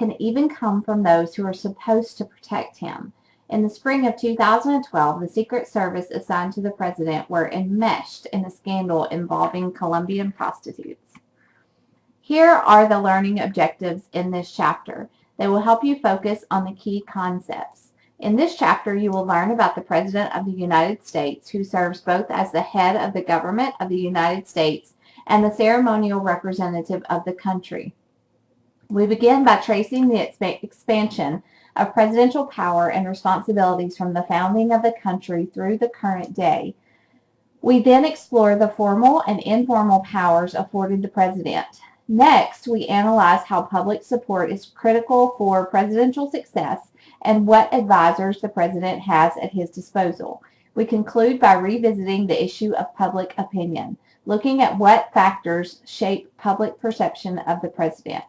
can even come from those who are supposed to protect him. In the spring of 2012, the Secret Service assigned to the president were enmeshed in a scandal involving Colombian prostitutes. Here are the learning objectives in this chapter. They will help you focus on the key concepts. In this chapter, you will learn about the President of the United States, who serves both as the head of the government of the United States and the ceremonial representative of the country. We begin by tracing the expansion of presidential power and responsibilities from the founding of the country through the current day. We then explore the formal and informal powers afforded the president. Next, we analyze how public support is critical for presidential success and what advisors the president has at his disposal. We conclude by revisiting the issue of public opinion, looking at what factors shape public perception of the president.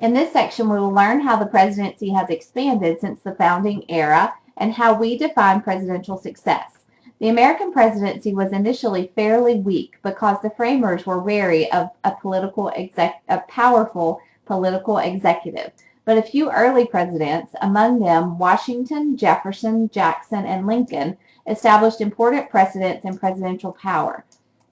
In this section, we will learn how the presidency has expanded since the founding era and how we define presidential success. The American presidency was initially fairly weak because the framers were wary of a powerful political executive. But a few early presidents, among them Washington, Jefferson, Jackson, and Lincoln, established important precedents in presidential power.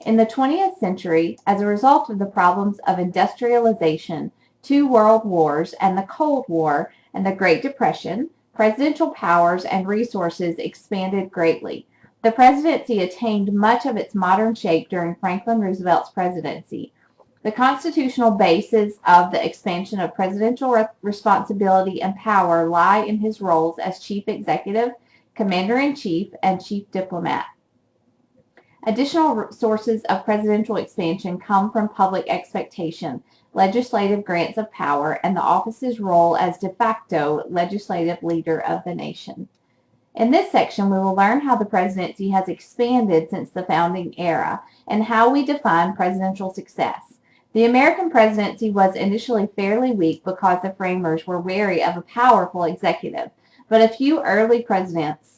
In the 20th century, as a result of the problems of industrialization, 2 world wars, and the Cold War and the Great Depression, presidential powers and resources expanded greatly. The presidency attained much of its modern shape during Franklin Roosevelt's presidency. The constitutional basis of the expansion of presidential responsibility and power lie in his roles as chief executive, commander-in-chief, and chief diplomat. Additional sources of presidential expansion come from public expectation, legislative grants of power, and the office's role as de facto legislative leader of the nation. In this section, we will learn how the presidency has expanded since the founding era and how we define presidential success. The American presidency was initially fairly weak because the framers were wary of a powerful executive, but a few early presidents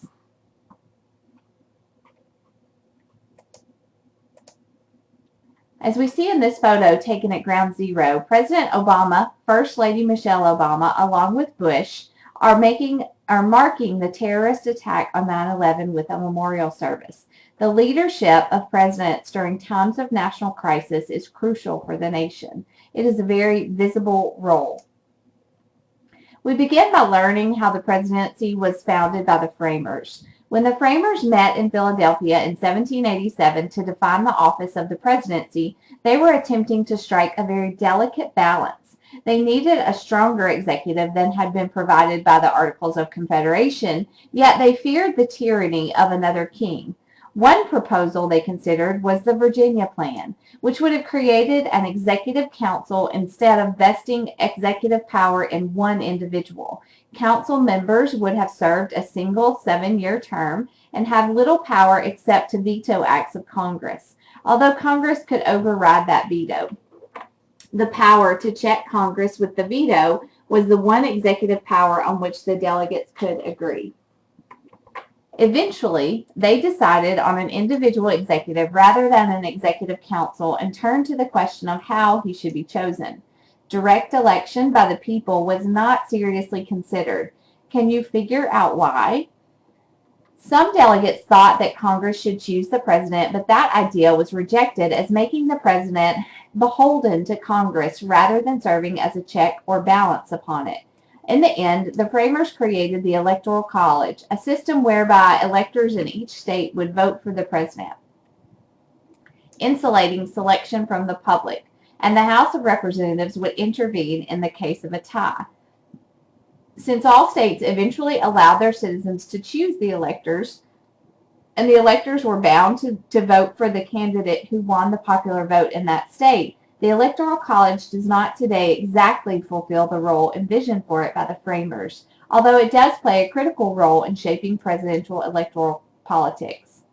As we see in this photo taken at Ground Zero, President Obama, First Lady Michelle Obama, along with Bush, are marking the terrorist attack on 9/11 with a memorial service. The leadership of presidents during times of national crisis is crucial for the nation. It is a very visible role. We begin by learning how the presidency was founded by the framers. When the framers met in Philadelphia in 1787 to define the office of the presidency, they were attempting to strike a very delicate balance. They needed a stronger executive than had been provided by the Articles of Confederation, yet they feared the tyranny of another king. One proposal they considered was the Virginia Plan, which would have created an executive council instead of vesting executive power in one individual. Council members would have served a single 7-year term and have little power except to veto acts of Congress, although Congress could override that veto. The power to check Congress with the veto was the one executive power on which the delegates could agree. Eventually, they decided on an individual executive rather than an executive council and turned to the question of how he should be chosen. Direct election by the people was not seriously considered. Can you figure out why? Some delegates thought that Congress should choose the president, but that idea was rejected as making the president beholden to Congress rather than serving as a check or balance upon it. In the end, the framers created the Electoral College, a system whereby electors in each state would vote for the president, insulating selection from the public, and the House of Representatives would intervene in the case of a tie. Since all states eventually allowed their citizens to choose the electors, and the electors were bound to vote for the candidate who won the popular vote in that state, the Electoral College does not today exactly fulfill the role envisioned for it by the framers, although it does play a critical role in shaping presidential electoral politics.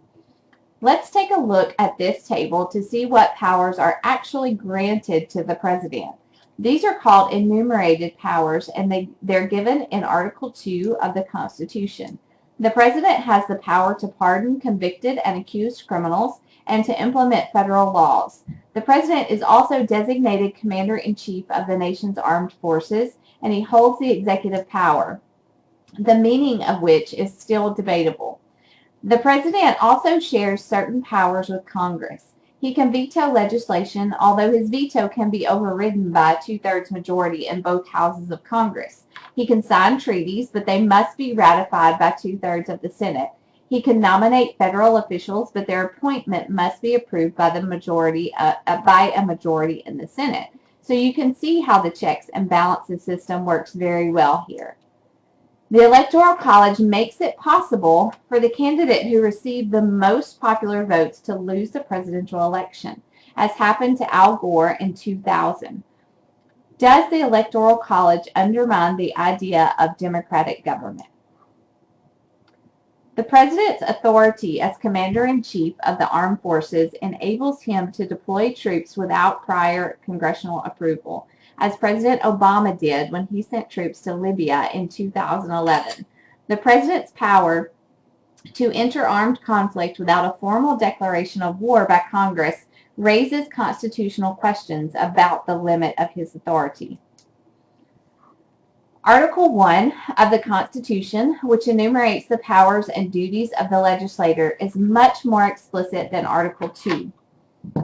Let's take a look at this table to see what powers are actually granted to the president. These are called enumerated powers, and they're given in Article 2 of the Constitution. The president has the power to pardon convicted and accused criminals and to implement federal laws. The President is also designated Commander-in-Chief of the nation's armed forces, and he holds the executive power, the meaning of which is still debatable. The President also shares certain powers with Congress. He can veto legislation, although his veto can be overridden by a two-thirds majority in both houses of Congress. He can sign treaties, but they must be ratified by two-thirds of the Senate. He can nominate federal officials, but their appointment must be approved by a majority in the Senate. So you can see how the checks and balances system works very well here. The Electoral College makes it possible for the candidate who received the most popular votes to lose the presidential election, as happened to Al Gore in 2000. Does the Electoral College undermine the idea of democratic government? The President's authority as Commander-in-Chief of the Armed Forces enables him to deploy troops without prior congressional approval, as President Obama did when he sent troops to Libya in 2011. The President's power to enter armed conflict without a formal declaration of war by Congress raises constitutional questions about the limit of his authority. Article 1 of the Constitution, which enumerates the powers and duties of the legislator, is much more explicit than Article 2,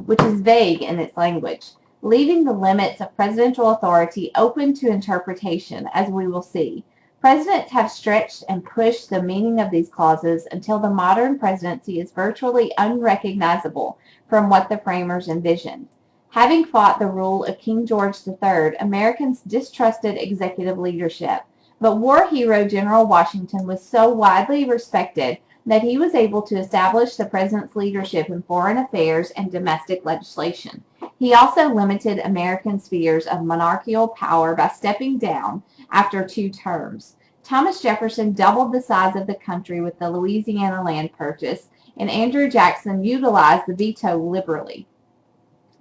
which is vague in its language, leaving the limits of presidential authority open to interpretation, as we will see. Presidents have stretched and pushed the meaning of these clauses until the modern presidency is virtually unrecognizable from what the framers envisioned. Having fought the rule of King George III, Americans distrusted executive leadership, but war hero General Washington was so widely respected that he was able to establish the president's leadership in foreign affairs and domestic legislation. He also limited Americans' fears of monarchical power by stepping down after 2 terms. Thomas Jefferson doubled the size of the country with the Louisiana land purchase, and Andrew Jackson utilized the veto liberally.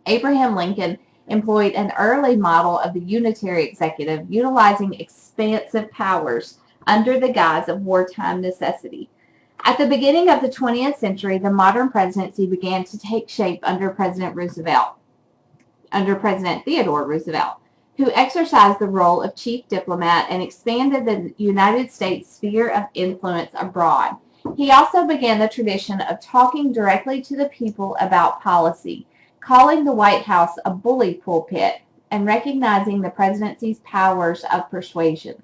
Abraham Lincoln employed an early model of the unitary executive, utilizing expansive powers under the guise of wartime necessity. At the beginning of the 20th century, the modern presidency began to take shape under President Theodore Roosevelt, who exercised the role of chief diplomat and expanded the United States' sphere of influence abroad. He also began the tradition of talking directly to the people about policy, calling the White House a bully pulpit, and recognizing the presidency's powers of persuasion.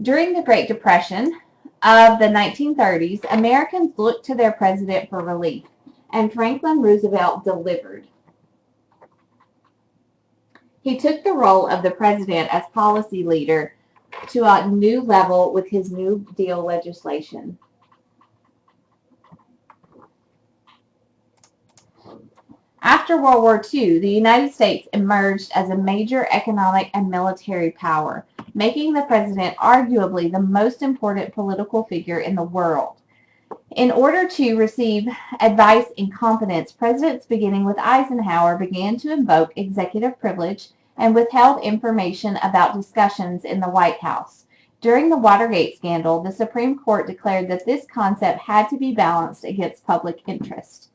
During the Great Depression of the 1930s, Americans looked to their president for relief, and Franklin Roosevelt delivered. He took the role of the president as policy leader to a new level with his New Deal legislation. After World War II, the United States emerged as a major economic and military power, making the president arguably the most important political figure in the world. In order to receive advice and confidence, presidents beginning with Eisenhower began to invoke executive privilege and withheld information about discussions in the White House. During the Watergate scandal, the Supreme Court declared that this concept had to be balanced against public interest.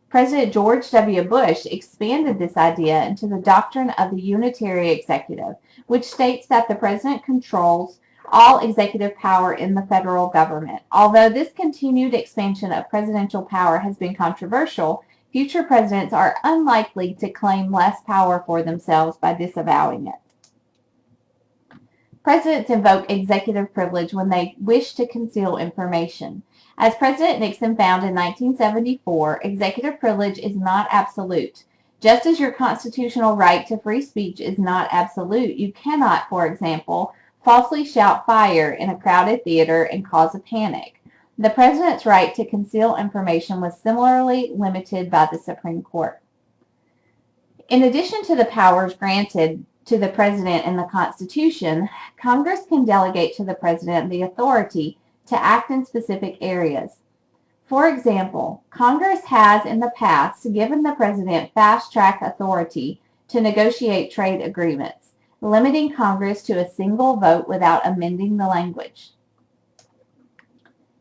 President George W. Bush expanded this idea into the doctrine of the unitary executive, which states that the president controls all executive power in the federal government. Although this continued expansion of presidential power has been controversial, future presidents are unlikely to claim less power for themselves by disavowing it. Presidents invoke executive privilege when they wish to conceal information. As President Nixon found in 1974, executive privilege is not absolute. Just as your constitutional right to free speech is not absolute, you cannot, for example, falsely shout fire in a crowded theater and cause a panic. The president's right to conceal information was similarly limited by the Supreme Court. In addition to the powers granted to the president in the Constitution, Congress can delegate to the president the authority to act in specific areas. For example, Congress has in the past given the president fast-track authority to negotiate trade agreements, limiting Congress to a single vote without amending the language.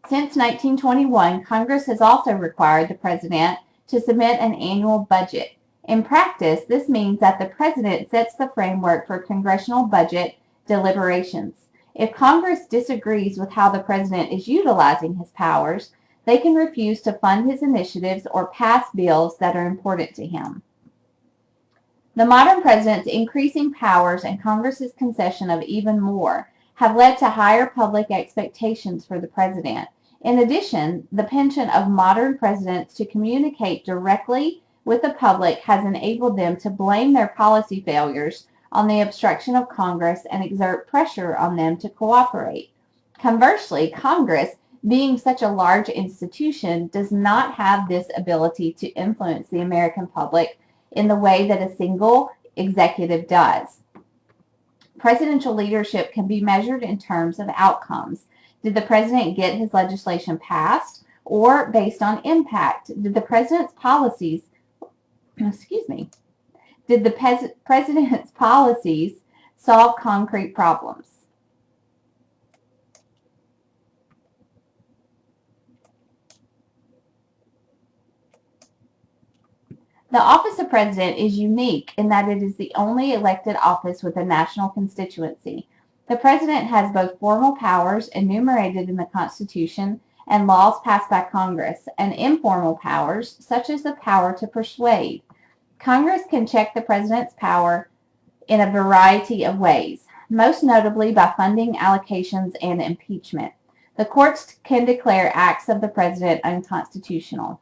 Since 1921, Congress has also required the President to submit an annual budget. In practice, this means that the President sets the framework for congressional budget deliberations. If Congress disagrees with how the President is utilizing his powers, they can refuse to fund his initiatives or pass bills that are important to him. The modern President's increasing powers and Congress's concession of even more have led to higher public expectations for the President. In addition, the penchant of modern presidents to communicate directly with the public has enabled them to blame their policy failures on the obstruction of Congress and exert pressure on them to cooperate. Conversely, Congress, being such a large institution, does not have this ability to influence the American public in the way that a single executive does. Presidential leadership can be measured in terms of outcomes. Did the president get his legislation passed, or based on impact? Did the president's policies, did the president's policies solve concrete problems? The office of president is unique in that it is the only elected office with a national constituency. The president has both formal powers enumerated in the Constitution and laws passed by Congress, and informal powers, such as the power to persuade. Congress can check the president's power in a variety of ways, most notably by funding allocations and impeachment. The courts can declare acts of the president unconstitutional.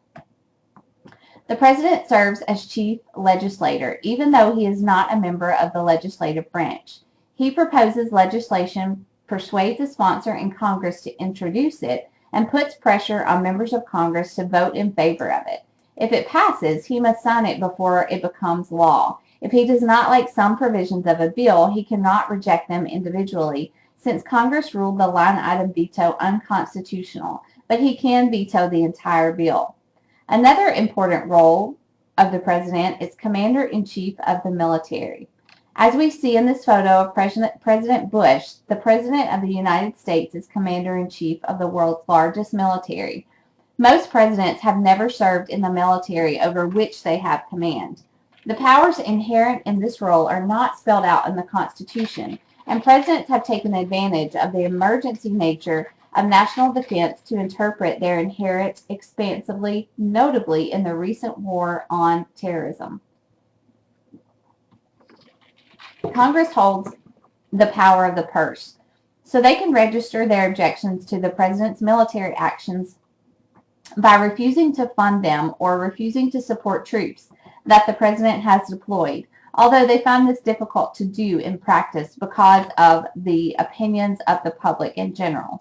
The president serves as chief legislator, even though he is not a member of the legislative branch. He proposes legislation, persuades a sponsor in Congress to introduce it, and puts pressure on members of Congress to vote in favor of it. If it passes, he must sign it before it becomes law. If he does not like some provisions of a bill, he cannot reject them individually, since Congress ruled the line item veto unconstitutional, but he can veto the entire bill. Another important role of the president is commander-in-chief of the military. As we see in this photo of President Bush, the President of the United States is commander-in-chief of the world's largest military. Most presidents have never served in the military over which they have command. The powers inherent in this role are not spelled out in the Constitution, and presidents have taken advantage of the emergency nature of national defense to interpret their inherent expansively, notably in the recent war on terrorism. Congress holds the power of the purse, so they can register their objections to the president's military actions by refusing to fund them or refusing to support troops that the president has deployed, although they find this difficult to do in practice because of the opinions of the public in general.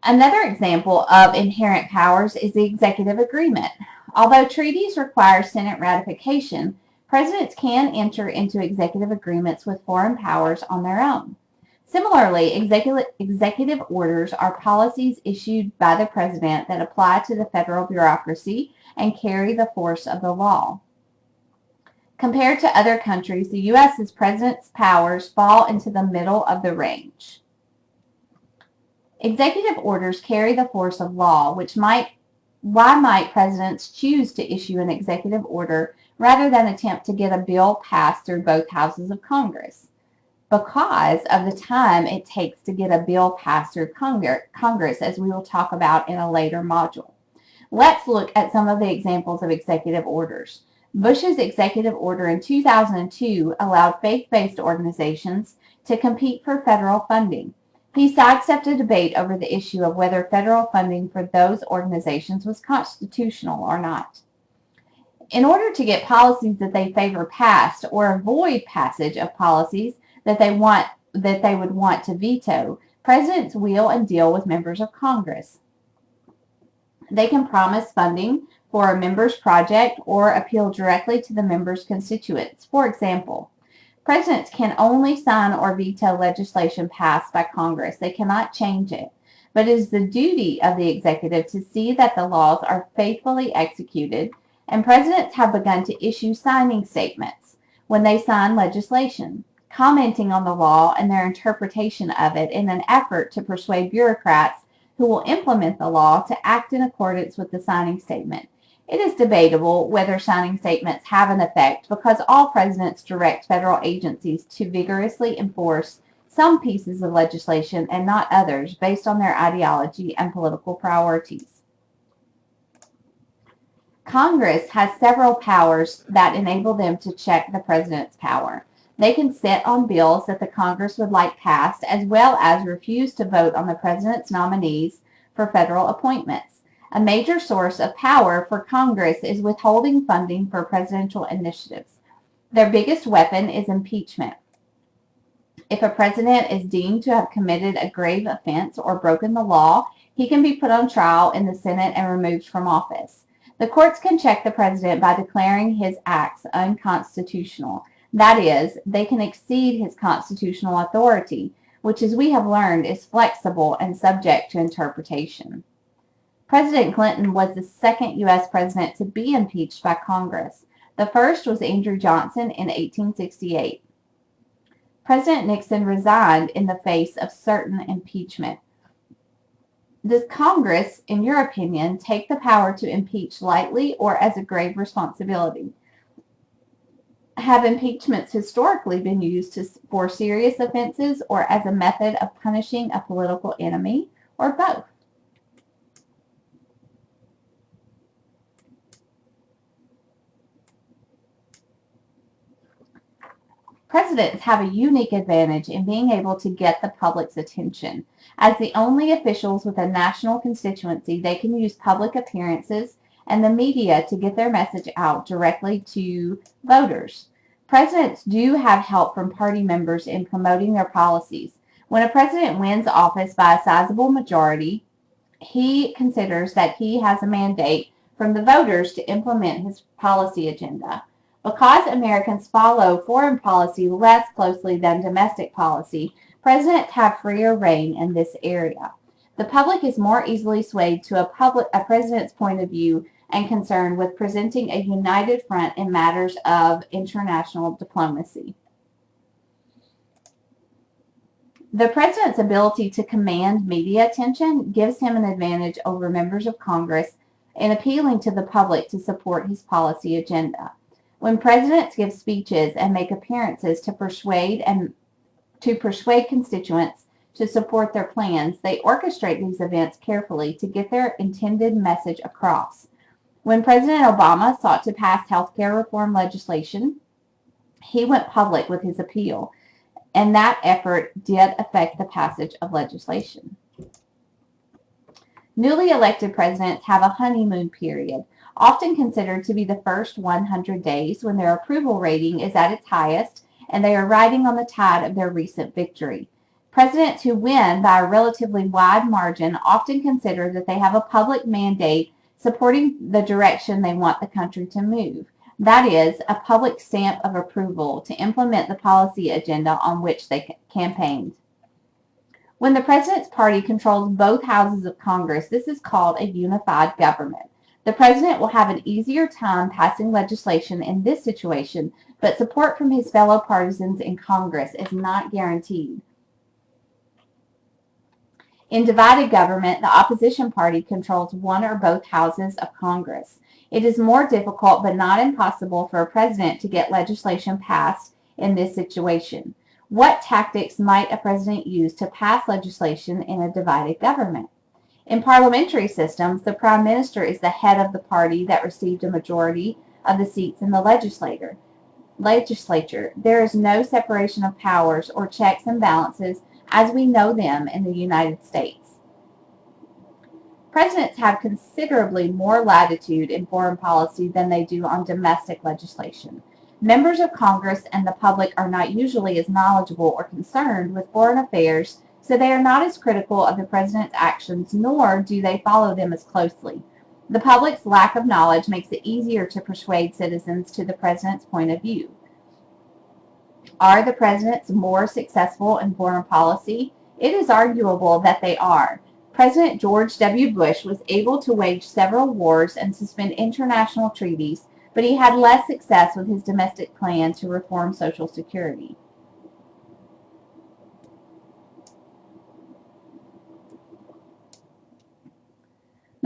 Another example of inherent powers is the executive agreement. Although treaties require Senate ratification, presidents can enter into executive agreements with foreign powers on their own. Similarly, executive orders are policies issued by the president that apply to the federal bureaucracy and carry the force of the law. Compared to other countries, the U.S.'s president's powers fall into the middle of the range. Executive orders carry the force of law, why might presidents choose to issue an executive order rather than attempt to get a bill passed through both houses of Congress? Because of the time it takes to get a bill passed through Congress, as we will talk about in a later module. Let's look at some of the examples of executive orders. Bush's executive order in 2002 allowed faith-based organizations to compete for federal funding. He sidestepped a debate over the issue of whether federal funding for those organizations was constitutional or not. In order to get policies that they favor passed or avoid passage of policies that they would want to veto, presidents wheel and deal with members of Congress. They can promise funding for a member's project or appeal directly to the member's constituents. For example, presidents can only sign or veto legislation passed by Congress. They cannot change it. But it is the duty of the executive to see that the laws are faithfully executed, and presidents have begun to issue signing statements when they sign legislation, commenting on the law and their interpretation of it in an effort to persuade bureaucrats who will implement the law to act in accordance with the signing statement. It is debatable whether signing statements have an effect because all presidents direct federal agencies to vigorously enforce some pieces of legislation and not others based on their ideology and political priorities. Congress has several powers that enable them to check the president's power. They can sit on bills that the Congress would like passed, as well as refuse to vote on the president's nominees for federal appointments. A major source of power for Congress is withholding funding for presidential initiatives. Their biggest weapon is impeachment. If a president is deemed to have committed a grave offense or broken the law, he can be put on trial in the Senate and removed from office. The courts can check the president by declaring his acts unconstitutional. That is, they can exceed his constitutional authority, which, as we have learned, is flexible and subject to interpretation. President Clinton was the second U.S. president to be impeached by Congress. The first was Andrew Johnson in 1868. President Nixon resigned in the face of certain impeachment. Does Congress, in your opinion, take the power to impeach lightly or as a grave responsibility? Have impeachments historically been used for serious offenses or as a method of punishing a political enemy, or both? Presidents have a unique advantage in being able to get the public's attention. As the only officials with a national constituency, they can use public appearances and the media to get their message out directly to voters. Presidents do have help from party members in promoting their policies. When a president wins office by a sizable majority, he considers that he has a mandate from the voters to implement his policy agenda. Because Americans follow foreign policy less closely than domestic policy, presidents have freer reign in this area. The public is more easily swayed to a president's point of view and concerned with presenting a united front in matters of international diplomacy. The president's ability to command media attention gives him an advantage over members of Congress in appealing to the public to support his policy agenda. When presidents give speeches and make appearances to persuade constituents to support their plans, they orchestrate these events carefully to get their intended message across. When President Obama sought to pass health care reform legislation, he went public with his appeal, and that effort did affect the passage of legislation. Newly elected presidents have a honeymoon period, often considered to be the first 100 days when their approval rating is at its highest and they are riding on the tide of their recent victory. Presidents who win by a relatively wide margin often consider that they have a public mandate supporting the direction they want the country to move. That is, a public stamp of approval to implement the policy agenda on which they campaigned. When the president's party controls both houses of Congress, this is called a unified government. The president will have an easier time passing legislation in this situation, but support from his fellow partisans in Congress is not guaranteed. In divided government, the opposition party controls one or both houses of Congress. It is more difficult but not impossible for a president to get legislation passed in this situation. What tactics might a president use to pass legislation in a divided government? In parliamentary systems, the prime minister is the head of the party that received a majority of the seats in the legislature. There is no separation of powers or checks and balances as we know them in the United States. Presidents have considerably more latitude in foreign policy than they do on domestic legislation. Members of Congress and the public are not usually as knowledgeable or concerned with foreign affairs, so they are not as critical of the president's actions, nor do they follow them as closely. The public's lack of knowledge makes it easier to persuade citizens to the president's point of view. Are the presidents more successful in foreign policy? It is arguable that they are. President George W. Bush was able to wage several wars and suspend international treaties, but he had less success with his domestic plan to reform Social Security.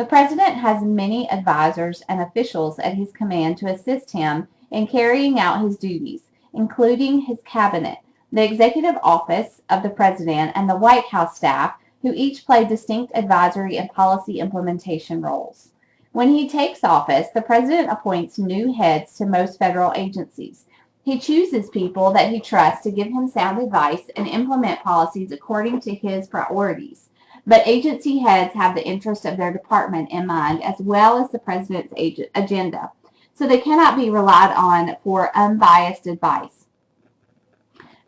The President has many advisors and officials at his command to assist him in carrying out his duties, including his cabinet, the Executive Office of the President, and the White House staff, who each play distinct advisory and policy implementation roles. When he takes office, the President appoints new heads to most federal agencies. He chooses people that he trusts to give him sound advice and implement policies according to his priorities. But agency heads have the interest of their department in mind as well as the President's agenda, so they cannot be relied on for unbiased advice.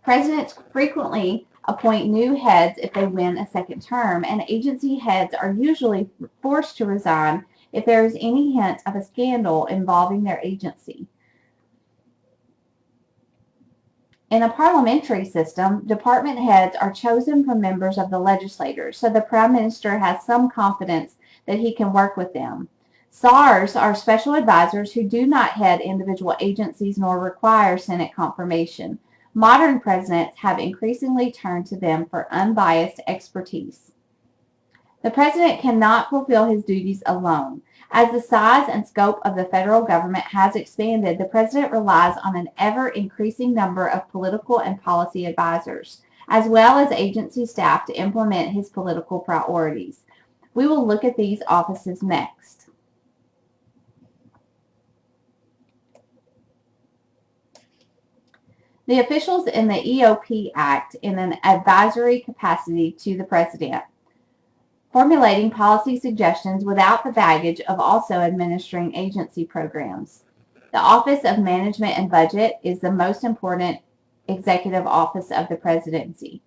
Presidents frequently appoint new heads if they win a second term, and agency heads are usually forced to resign if there is any hint of a scandal involving their agency. In a parliamentary system, department heads are chosen from members of the legislature, so the Prime Minister has some confidence that he can work with them. SARs are special advisors who do not head individual agencies nor require Senate confirmation. Modern presidents have increasingly turned to them for unbiased expertise. The President cannot fulfill his duties alone. As the size and scope of the federal government has expanded, the President relies on an ever-increasing number of political and policy advisors, as well as agency staff to implement his political priorities. We will look at these offices next. The officials in the EOP act in an advisory capacity to the President, formulating policy suggestions without the baggage of also administering agency programs. The Office of Management and Budget is the most important executive office of the Presidency.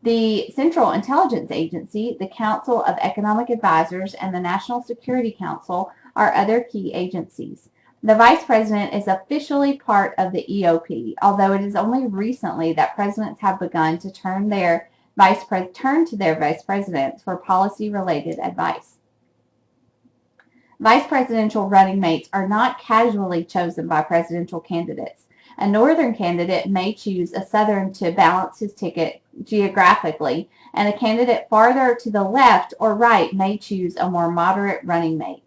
The Central Intelligence Agency, the Council of Economic Advisors, and the National Security Council are other key agencies. The Vice President is officially part of the EOP, although it is only recently that presidents have begun to turn to their vice presidents for policy-related advice. Vice presidential running mates are not casually chosen by presidential candidates. A northern candidate may choose a southern to balance his ticket geographically, and a candidate farther to the left or right may choose a more moderate running mate.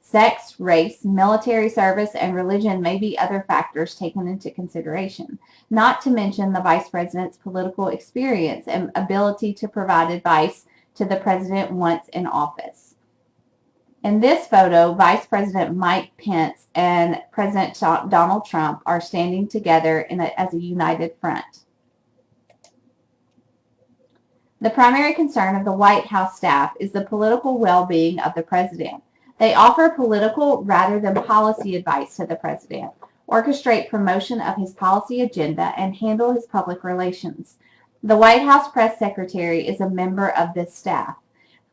Sex, race, military service, and religion may be other factors taken into consideration, not to mention the Vice President's political experience and ability to provide advice to the President once in office. In this photo, Vice President Mike Pence and President Donald Trump are standing together as a united front. The primary concern of the White House staff is the political well-being of the President. They offer political rather than policy advice to the President, orchestrate promotion of his policy agenda, and handle his public relations. The White House press secretary is a member of this staff.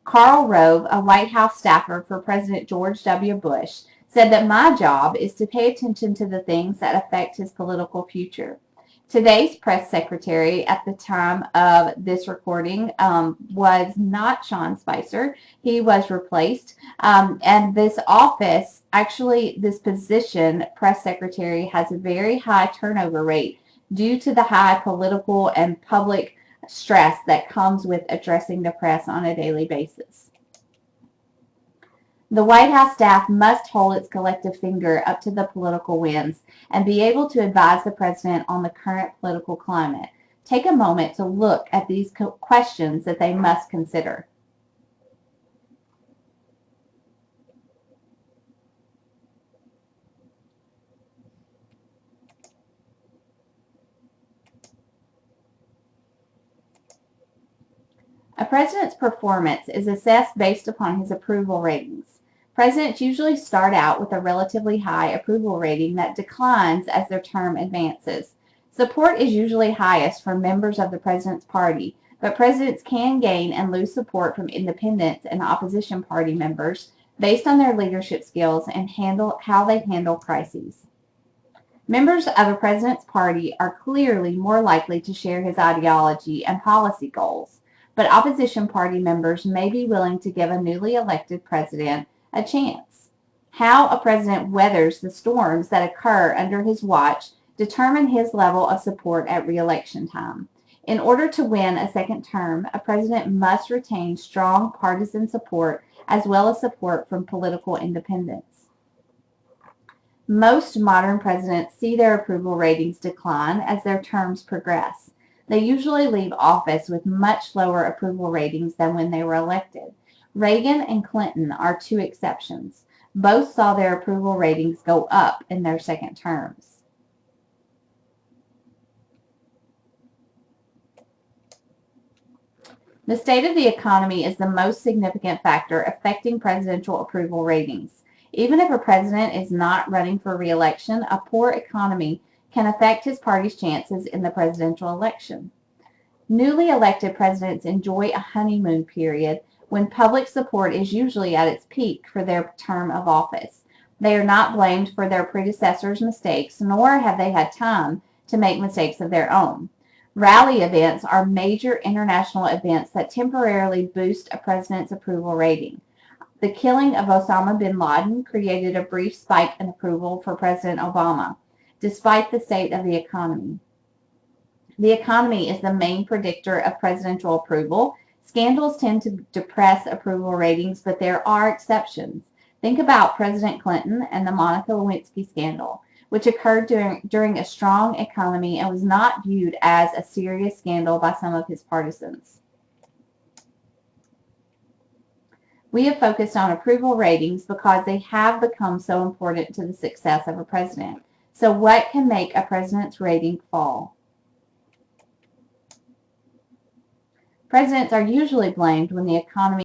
Karl Rove, a White House staffer for President George W. Bush, said that my job is to pay attention to the things that affect his political future. Today's press secretary at the time of this recording was not Sean Spicer. He was replaced. And this office, actually this position, press secretary, has a very high turnover rate due to the high political and public stress that comes with addressing the press on a daily basis. The White House staff must hold its collective finger up to the political winds and be able to advise the President on the current political climate. Take a moment to look at these questions that they must consider. A president's performance is assessed based upon his approval ratings. Presidents usually start out with a relatively high approval rating that declines as their term advances. Support is usually highest from members of the president's party, but presidents can gain and lose support from independents and opposition party members based on their leadership skills and how they handle crises. Members of a president's party are clearly more likely to share his ideology and policy goals, but opposition party members may be willing to give a newly elected president a chance. How a president weathers the storms that occur under his watch determine his level of support at re-election time. In order to win a second term, a president must retain strong partisan support as well as support from political independents. Most modern presidents see their approval ratings decline as their terms progress. They usually leave office with much lower approval ratings than when they were elected. Reagan and Clinton are two exceptions. Both saw their approval ratings go up in their second terms. The state of the economy is the most significant factor affecting presidential approval ratings. Even if a president is not running for re-election, a poor economy can affect his party's chances in the presidential election. Newly elected presidents enjoy a honeymoon period when public support is usually at its peak for their term of office. They are not blamed for their predecessors' mistakes, nor have they had time to make mistakes of their own. Rally events are major international events that temporarily boost a president's approval rating. The killing of Osama bin Laden created a brief spike in approval for President Obama, despite the state of the economy. The economy is the main predictor of presidential approval. Scandals tend to depress approval ratings, but there are exceptions. Think about President Clinton and the Monica Lewinsky scandal, which occurred during a strong economy and was not viewed as a serious scandal by some of his partisans. We have focused on approval ratings because they have become so important to the success of a president. So what can make a president's rating fall? Presidents are usually blamed when the economy